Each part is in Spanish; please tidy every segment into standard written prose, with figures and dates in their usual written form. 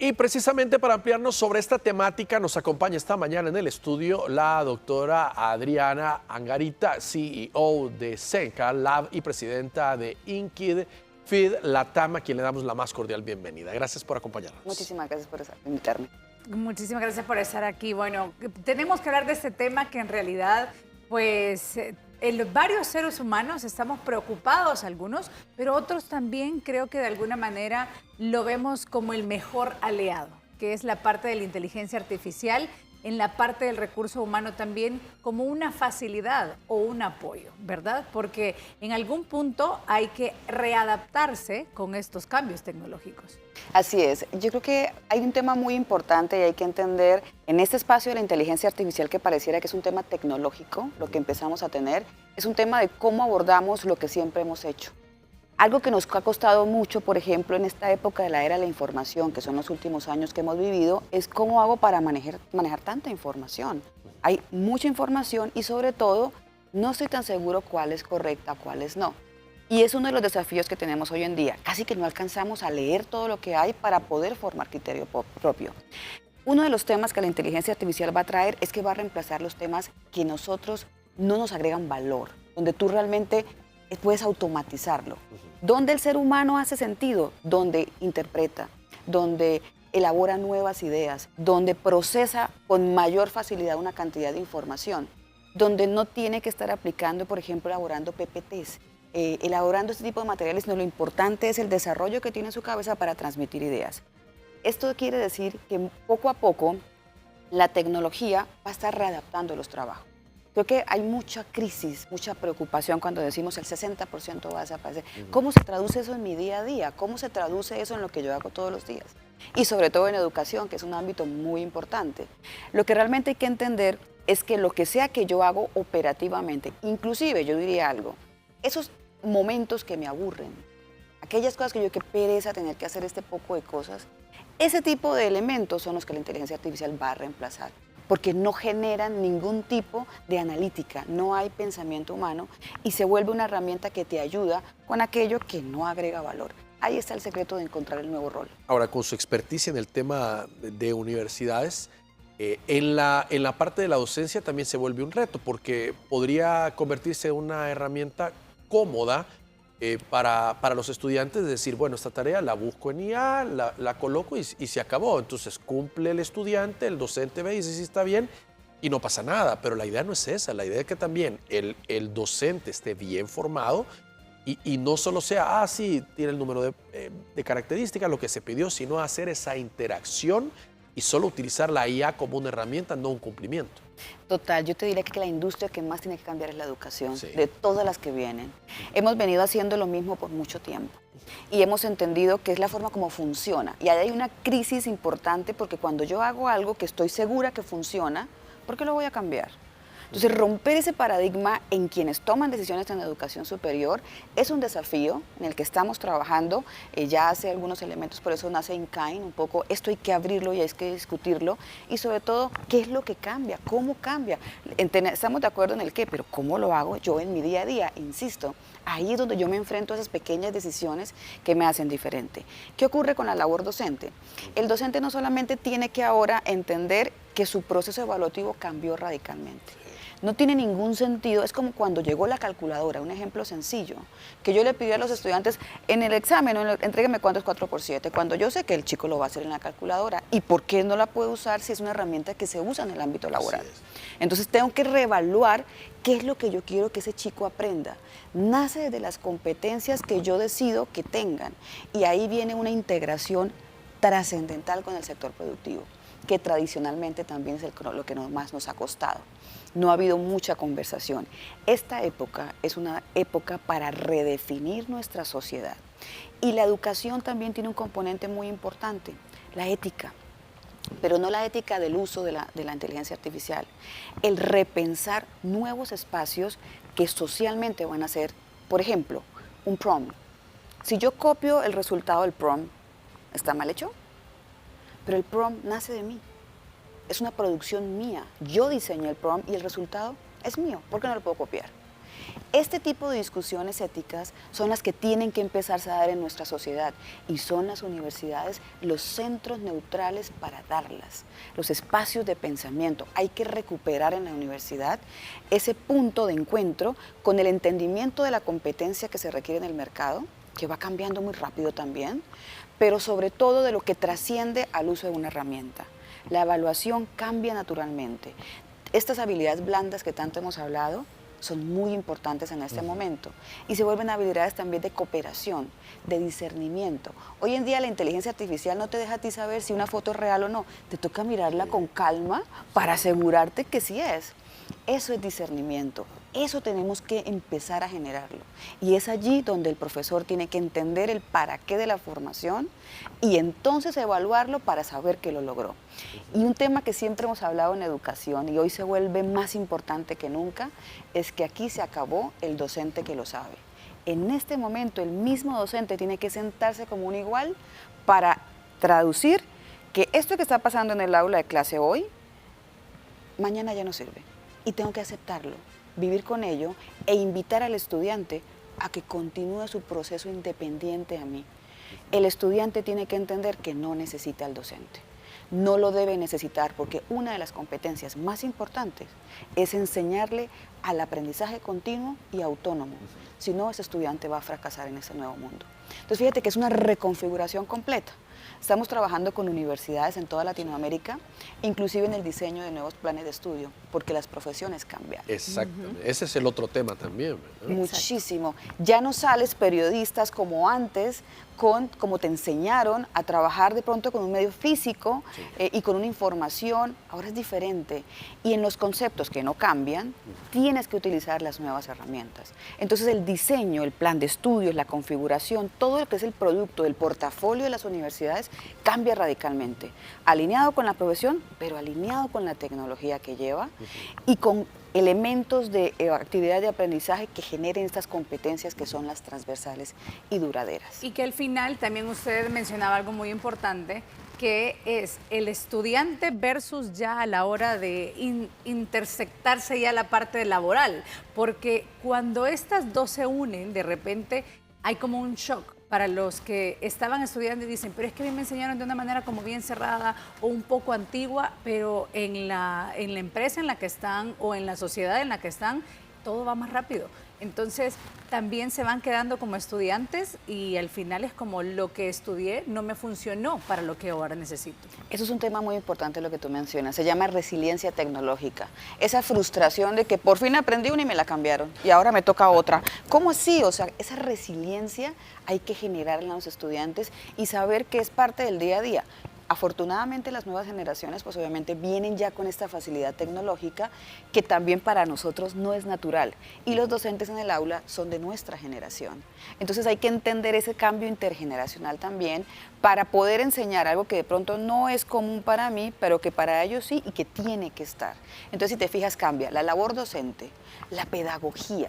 Y precisamente para ampliarnos sobre esta temática nos acompaña esta mañana en el estudio la doctora Adriana Angarita, CEO de Zenka Lab y presidenta de Inkid Feed Latam, a quien le damos la más cordial bienvenida. Gracias por acompañarnos. Muchísimas gracias por invitarme. Muchísimas gracias por estar aquí. Bueno, tenemos que hablar de este tema que en realidad, pues, varios seres humanos estamos preocupados, algunos, pero otros también creo que de alguna manera lo vemos como el mejor aliado, que es la parte de la inteligencia artificial, en la parte del recurso humano también como una facilidad o un apoyo, ¿verdad? Porque en algún punto hay que readaptarse con estos cambios tecnológicos. Así es. Yo creo que hay un tema muy importante y hay que entender en este espacio de la inteligencia artificial que pareciera que es un tema tecnológico, lo que empezamos a tener, es un tema de cómo abordamos lo que siempre hemos hecho. Algo que nos ha costado mucho, por ejemplo, en esta época de la era de la información, que son los últimos años que hemos vivido, es cómo hago para manejar tanta información. Hay mucha información y sobre todo no estoy tan seguro cuál es correcta, cuál es no. Y es uno de los desafíos que tenemos hoy en día. Casi que no alcanzamos a leer todo lo que hay para poder formar criterio propio. Uno de los temas que la inteligencia artificial va a traer es que va a reemplazar los temas que nosotros no nos agregan valor, donde tú realmente puedes automatizarlo. Donde el ser humano hace sentido, donde interpreta, donde elabora nuevas ideas, donde procesa con mayor facilidad una cantidad de información, donde no tiene que estar aplicando, por ejemplo, elaborando PPTs, elaborando este tipo de materiales, sino lo importante es el desarrollo que tiene en su cabeza para transmitir ideas. Esto quiere decir que poco a poco la tecnología va a estar readaptando los trabajos. Creo que hay mucha crisis, mucha preocupación cuando decimos el 60% va a desaparecer. ¿Cómo se traduce eso en mi día a día? ¿Cómo se traduce eso en lo que yo hago todos los días? Y sobre todo en educación, que es un ámbito muy importante. Lo que realmente hay que entender es que lo que sea que yo hago operativamente, inclusive yo diría algo, esos momentos que me aburren, aquellas cosas que yo qué pereza tener que hacer este poco de cosas, ese tipo de elementos son los que la inteligencia artificial va a reemplazar, porque no generan ningún tipo de analítica, no hay pensamiento humano y se vuelve una herramienta que te ayuda con aquello que no agrega valor. Ahí está el secreto de encontrar el nuevo rol. Ahora, con su experticia en el tema de universidades, en la parte de la docencia también se vuelve un reto, porque podría convertirse en una herramienta cómoda para los estudiantes, de decir, bueno, esta tarea la busco en IA, la coloco y se acabó. Entonces cumple el estudiante, el docente ve y dice si está bien y no pasa nada. Pero la idea no es esa, la idea es que también el docente esté bien formado y no solo sea, sí, tiene el número de características, lo que se pidió, sino hacer esa interacción y solo utilizar la IA como una herramienta, no un cumplimiento. Total, yo te diría que la industria que más tiene que cambiar es la educación, Sí. de todas las que vienen. Hemos venido haciendo lo mismo por mucho tiempo y hemos entendido que es la forma como funciona. Y ahí hay una crisis importante porque cuando yo hago algo que estoy segura que funciona, ¿por qué lo voy a cambiar? Entonces, romper ese paradigma en quienes toman decisiones en educación superior es un desafío en el que estamos trabajando ya hace algunos elementos, por eso nace Inkind, un poco esto hay que abrirlo y hay que discutirlo y sobre todo, ¿qué es lo que cambia? ¿Cómo cambia? Estamos de acuerdo en el qué, pero ¿cómo lo hago yo en mi día a día? Insisto, ahí es donde yo me enfrento a esas pequeñas decisiones que me hacen diferente. ¿Qué ocurre con la labor docente? El docente no solamente tiene que ahora entender que su proceso evaluativo cambió radicalmente. No tiene ningún sentido, es como cuando llegó la calculadora, un ejemplo sencillo, que yo le pedí a los estudiantes en el examen, entrégueme cuánto es 4×7, cuando yo sé que el chico lo va a hacer en la calculadora, ¿y por qué no la puede usar si es una herramienta que se usa en el ámbito laboral? Entonces tengo que reevaluar qué es lo que yo quiero que ese chico aprenda. Nace desde las competencias que yo decido que tengan, y ahí viene una integración trascendental con el sector productivo, que tradicionalmente también es lo que más nos ha costado. No ha habido mucha conversación. Esta época es una época para redefinir nuestra sociedad. Y la educación también tiene un componente muy importante, la ética. Pero no la ética del uso de la inteligencia artificial. El repensar nuevos espacios que socialmente van a ser, por ejemplo, un prompt. Si yo copio el resultado del prompt, ¿está mal hecho? Pero el prompt nace de mí. Es una producción mía. Yo diseñé el prompt y el resultado es mío. ¿Por qué no lo puedo copiar? Este tipo de discusiones éticas son las que tienen que empezarse a dar en nuestra sociedad y son las universidades los centros neutrales para darlas, los espacios de pensamiento. Hay que recuperar en la universidad ese punto de encuentro con el entendimiento de la competencia que se requiere en el mercado, que va cambiando muy rápido también, pero sobre todo de lo que trasciende al uso de una herramienta. La evaluación cambia naturalmente. Estas habilidades blandas que tanto hemos hablado son muy importantes en este momento y se vuelven habilidades también de cooperación, de discernimiento. Hoy en día la inteligencia artificial no te deja a ti saber si una foto es real o no, te toca mirarla con calma para asegurarte que sí es. Eso es discernimiento, eso tenemos que empezar a generarlo. Y es allí donde el profesor tiene que entender el para qué de la formación y entonces evaluarlo para saber que lo logró. Y un tema que siempre hemos hablado en educación y hoy se vuelve más importante que nunca es que aquí se acabó el docente que lo sabe. En este momento el mismo docente tiene que sentarse como un igual para traducir que esto que está pasando en el aula de clase hoy, mañana ya no sirve. Y tengo que aceptarlo, vivir con ello e invitar al estudiante a que continúe su proceso independiente a mí. El estudiante tiene que entender que no necesita al docente. No lo debe necesitar porque una de las competencias más importantes es enseñarle al aprendizaje continuo y autónomo. Si no, ese estudiante va a fracasar en ese nuevo mundo. Entonces, fíjate que es una reconfiguración completa. Estamos trabajando con universidades en toda Latinoamérica, inclusive en el diseño de nuevos planes de estudio, porque las profesiones cambian. Exactamente. Ese es el otro tema también, ¿verdad? Muchísimo. Ya no sales periodistas como antes, como te enseñaron a trabajar de pronto con un medio físico y con una información. Ahora es diferente. Y en los conceptos que no cambian, tienes que utilizar las nuevas herramientas. Entonces el diseño, el plan de estudios, la configuración, todo lo que es el producto del portafolio de las universidades cambia radicalmente. Alineado con la profesión, pero alineado con la tecnología que lleva y con elementos de actividad de aprendizaje que generen estas competencias que son las transversales y duraderas. Y que al final también usted mencionaba algo muy importante, que es el estudiante versus ya a la hora de intersectarse ya la parte laboral, porque cuando estas dos se unen, de repente hay como un shock para los que estaban estudiando y dicen, pero es que a mí me enseñaron de una manera como bien cerrada o un poco antigua, pero en la empresa en la que están o en la sociedad en la que están, todo va más rápido. Entonces, también se van quedando como estudiantes y al final es como lo que estudié no me funcionó para lo que ahora necesito. Eso es un tema muy importante lo que tú mencionas, se llama resiliencia tecnológica. Esa frustración de que por fin aprendí una y me la cambiaron y ahora me toca otra. ¿Cómo así? O sea, esa resiliencia hay que generarla en los estudiantes y saber que es parte del día a día. Afortunadamente las nuevas generaciones pues obviamente vienen ya con esta facilidad tecnológica que también para nosotros no es natural y los docentes en el aula son de nuestra generación. Entonces hay que entender ese cambio intergeneracional también para poder enseñar algo que de pronto no es común para mí, pero que para ellos sí y que tiene que estar. Entonces si te fijas cambia la labor docente, la pedagogía,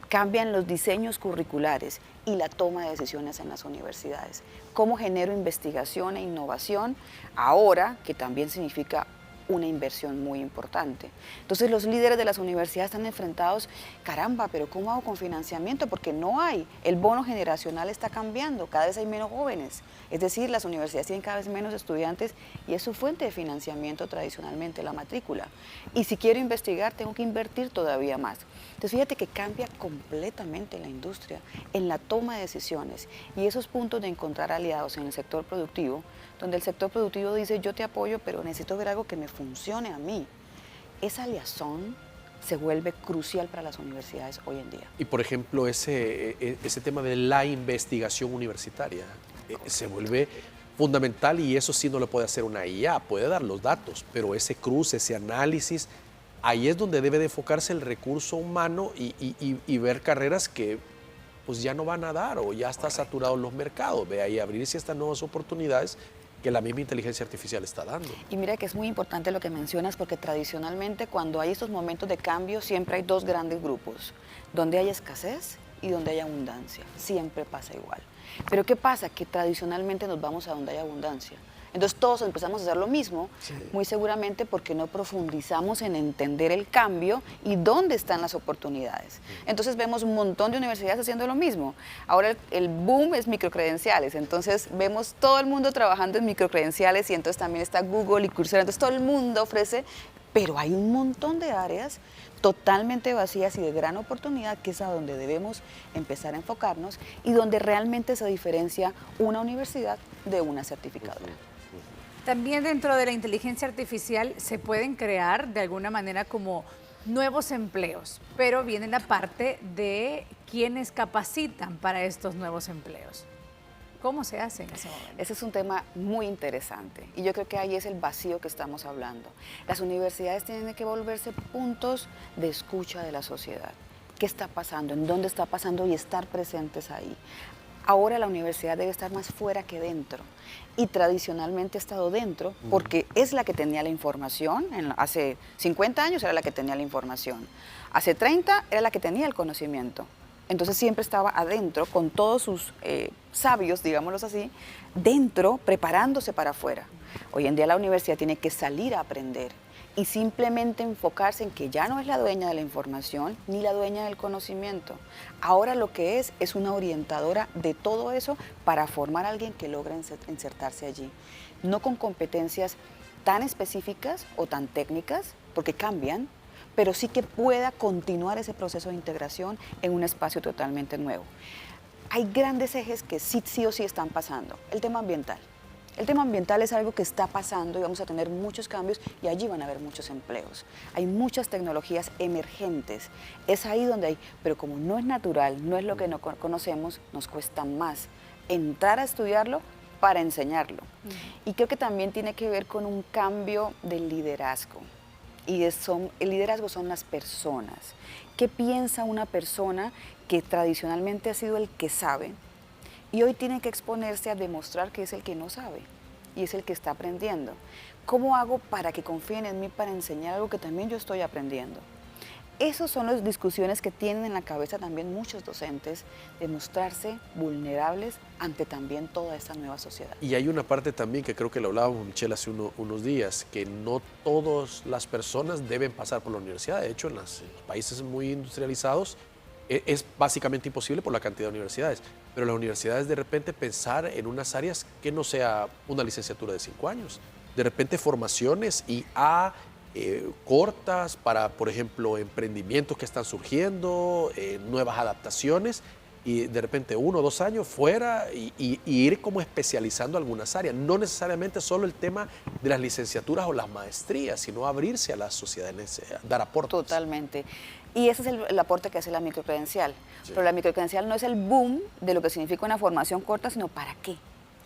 cambian los diseños curriculares y la toma de decisiones en las universidades. ¿Cómo genero investigación e innovación ahora, que también significa una inversión muy importante? Entonces los líderes de las universidades están enfrentados, caramba, pero ¿cómo hago con financiamiento? Porque no hay, el bono generacional está cambiando, cada vez hay menos jóvenes, es decir, las universidades tienen cada vez menos estudiantes y es su fuente de financiamiento tradicionalmente la matrícula. Y si quiero investigar, tengo que invertir todavía más. Entonces fíjate que cambia completamente la industria en la toma de decisiones y esos puntos de encontrar aliados en el sector productivo, donde el sector productivo dice yo te apoyo pero necesito ver algo que me funcione a mí. Esa aliazón se vuelve crucial para las universidades hoy en día. Y por ejemplo ese tema de la investigación universitaria se vuelve fundamental y eso sí no lo puede hacer una IA, puede dar los datos, pero ese cruce, ese análisis, ahí es donde debe de enfocarse el recurso humano y ver carreras que pues ya no van a dar o ya está saturados los mercados, ve ahí abrirse estas nuevas oportunidades que la misma inteligencia artificial está dando. Y mira que es muy importante lo que mencionas porque tradicionalmente cuando hay estos momentos de cambio siempre hay dos grandes grupos, donde hay escasez y donde hay abundancia, siempre pasa igual. Pero ¿qué pasa? Que tradicionalmente nos vamos a donde hay abundancia. Entonces todos empezamos a hacer lo mismo, muy seguramente porque no profundizamos en entender el cambio y dónde están las oportunidades. Entonces vemos un montón de universidades haciendo lo mismo. Ahora el boom es microcredenciales, entonces vemos todo el mundo trabajando en microcredenciales y entonces también está Google y Coursera, entonces todo el mundo ofrece, pero hay un montón de áreas totalmente vacías y de gran oportunidad, que es a donde debemos empezar a enfocarnos y donde realmente se diferencia una universidad de una certificadora. También dentro de la inteligencia artificial se pueden crear de alguna manera como nuevos empleos, pero viene la parte de quienes capacitan para estos nuevos empleos. ¿Cómo se hace en ese momento? Ese es un tema muy interesante y yo creo que ahí es el vacío que estamos hablando. Las universidades tienen que volverse puntos de escucha de la sociedad. ¿Qué está pasando? ¿En dónde está pasando? Y estar presentes ahí. Ahora la universidad debe estar más fuera que dentro y tradicionalmente ha estado dentro porque es la que tenía la información. Hace 50 años era la que tenía la información, hace 30 era la que tenía el conocimiento. Entonces siempre estaba adentro con todos sus sabios, digámoslos así, dentro preparándose para afuera. Hoy en día la universidad tiene que salir a aprender y simplemente enfocarse en que ya no es la dueña de la información ni la dueña del conocimiento. Ahora lo que es una orientadora de todo eso para formar a alguien que logre insertarse allí. No con competencias tan específicas o tan técnicas, porque cambian, pero sí que pueda continuar ese proceso de integración en un espacio totalmente nuevo. Hay grandes ejes que sí o sí están pasando. El tema ambiental. El tema ambiental es algo que está pasando y vamos a tener muchos cambios y allí van a haber muchos empleos. Hay muchas tecnologías emergentes, es ahí donde hay, pero como no es natural, no es lo que no conocemos, nos cuesta más entrar a estudiarlo para enseñarlo. Y creo que también tiene que ver con un cambio del liderazgo. El liderazgo son las personas. ¿Qué piensa una persona que tradicionalmente ha sido el que sabe y hoy tiene que exponerse a demostrar que es el que no sabe y es el que está aprendiendo? ¿Cómo hago para que confíen en mí para enseñar algo que también yo estoy aprendiendo? Esas son las discusiones que tienen en la cabeza también muchos docentes, de mostrarse vulnerables ante también toda esta nueva sociedad. Y hay una parte también que creo que lo hablábamos, Michelle, hace unos días, que no todas las personas deben pasar por la universidad. De hecho, en los países muy industrializados es básicamente imposible por la cantidad de universidades. Pero las universidades de repente pensar en unas áreas que no sea una licenciatura de 5 años. De repente formaciones cortas para, por ejemplo, emprendimientos que están surgiendo, nuevas adaptaciones, y de repente 1 o 2 años fuera y ir como especializando algunas áreas. No necesariamente solo el tema de las licenciaturas o las maestrías, sino abrirse a la sociedad, dar aportes. Totalmente. Y ese es el aporte que hace la microcredencial. Sí. Pero la microcredencial no es el boom de lo que significa una formación corta, sino ¿para qué?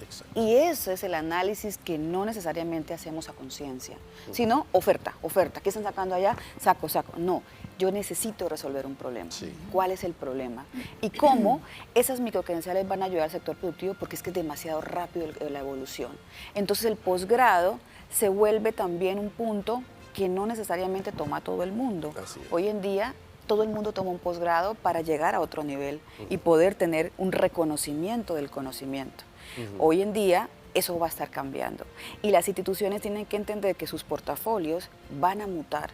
Exacto. Y ese es el análisis que no necesariamente hacemos a conciencia, sino oferta. ¿Qué están sacando allá? Saco. No, yo necesito resolver un problema. Sí. ¿Cuál es el problema? Y cómo esas microcredenciales van a ayudar al sector productivo, porque es que es demasiado rápido la evolución. Entonces el posgrado se vuelve también un punto que no necesariamente toma todo el mundo. Hoy en día todo el mundo toma un posgrado para llegar a otro nivel y poder tener un reconocimiento del conocimiento. Hoy en día eso va a estar cambiando y las instituciones tienen que entender que sus portafolios van a mutar.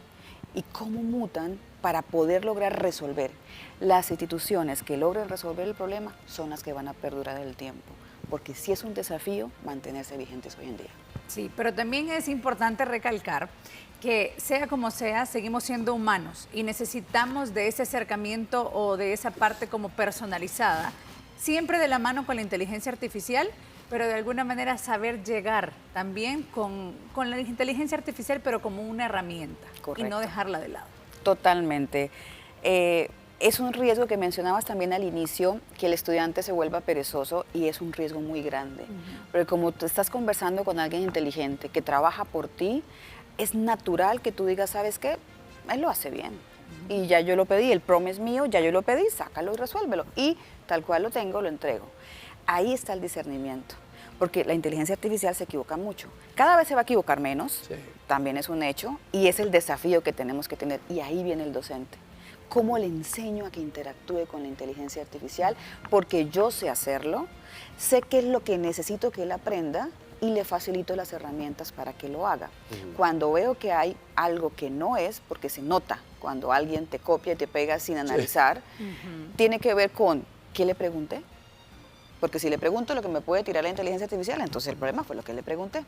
¿Y cómo mutan? Para poder lograr resolver. Las instituciones que logren resolver el problema son las que van a perdurar en el tiempo, porque sí es un desafío mantenerse vigentes hoy en día. Sí, pero también es importante recalcar que sea como sea, seguimos siendo humanos y necesitamos de ese acercamiento o de esa parte como personalizada, siempre de la mano con la inteligencia artificial, pero de alguna manera saber llegar también con la inteligencia artificial, pero como una herramienta. Correcto. Y no dejarla de lado. Totalmente. Es un riesgo que mencionabas también al inicio, que el estudiante se vuelva perezoso, y es un riesgo muy grande. Porque como tú estás conversando con alguien inteligente que trabaja por ti, es natural que tú digas, ¿sabes qué? Él lo hace bien. Y ya yo lo pedí, el prom es mío, ya yo lo pedí, sácalo y resuélvelo. Y tal cual lo tengo, lo entrego. Ahí está el discernimiento, porque la inteligencia artificial se equivoca mucho. Cada vez se va a equivocar menos, sí. También es un hecho, y es el desafío que tenemos que tener. Y ahí viene el docente. ¿Cómo le enseño a que interactúe con la inteligencia artificial? Porque yo sé hacerlo, sé qué es lo que necesito que él aprenda, y le facilito las herramientas para que lo haga. Cuando veo que hay algo que no es, porque se nota cuando alguien te copia y te pega sin analizar, tiene que ver con ¿qué le pregunté? Porque si le pregunto lo que me puede tirar la inteligencia artificial, entonces el problema fue lo que le pregunté.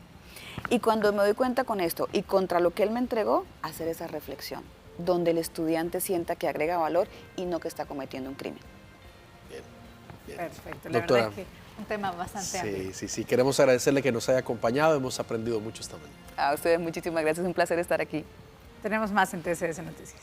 Y cuando me doy cuenta con esto y contra lo que él me entregó, hacer esa reflexión, donde el estudiante sienta que agrega valor y no que está cometiendo un crimen. Bien. Perfecto, la Doctora, verdad es que un tema bastante amplio. Sí. Queremos agradecerle que nos haya acompañado. Hemos aprendido mucho esta mañana. A ustedes muchísimas gracias, es un placer estar aquí. Tenemos más en TCS Noticias.